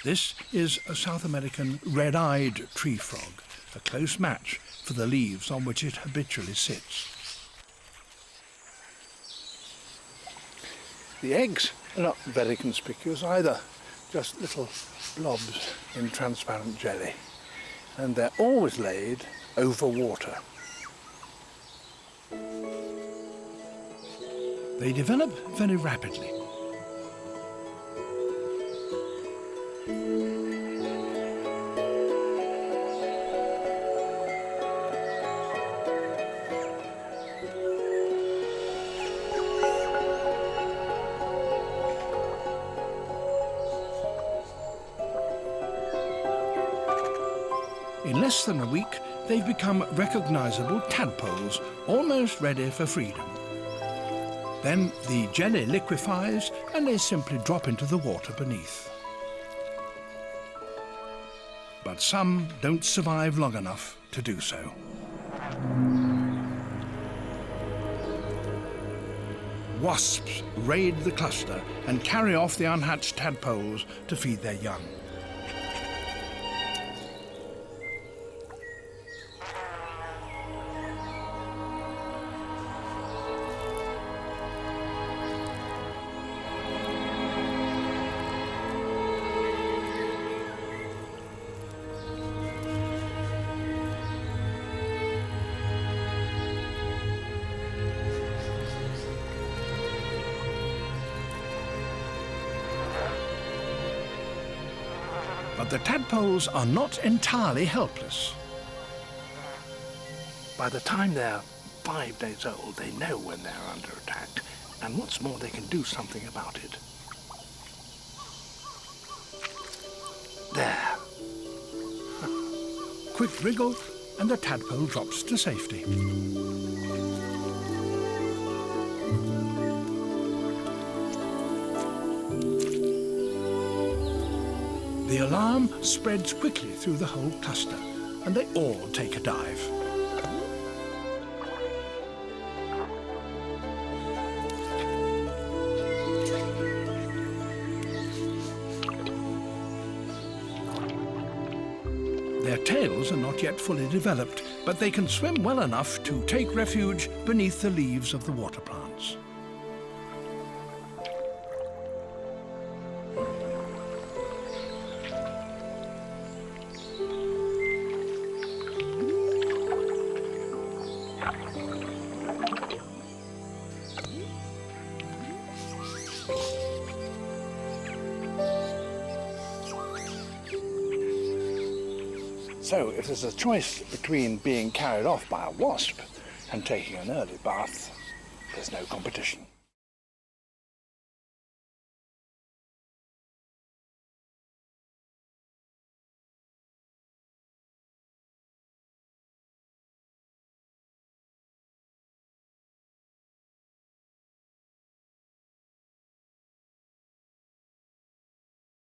This is a South American red-eyed tree frog, a close match for the leaves on which it habitually sits. The eggs are not very conspicuous either, just little blobs in transparent jelly, and they're always laid over water. They develop very rapidly. In less than a week, they've become recognizable tadpoles, almost ready for freedom. Then the jelly liquefies and they simply drop into the water beneath. But some don't survive long enough to do so. Wasps raid the cluster and carry off the unhatched tadpoles to feed their young. But the tadpoles are not entirely helpless. By the time they're 5 days old, they know when they're under attack, and what's more, they can do something about it. There. Quick wriggle, and the tadpole drops to safety. The alarm spreads quickly through the whole cluster, and they all take a dive. Their tails are not yet fully developed, but they can swim well enough to take refuge beneath the leaves of the water plants. So, if there's a choice between being carried off by a wasp and taking an early bath, there's no competition.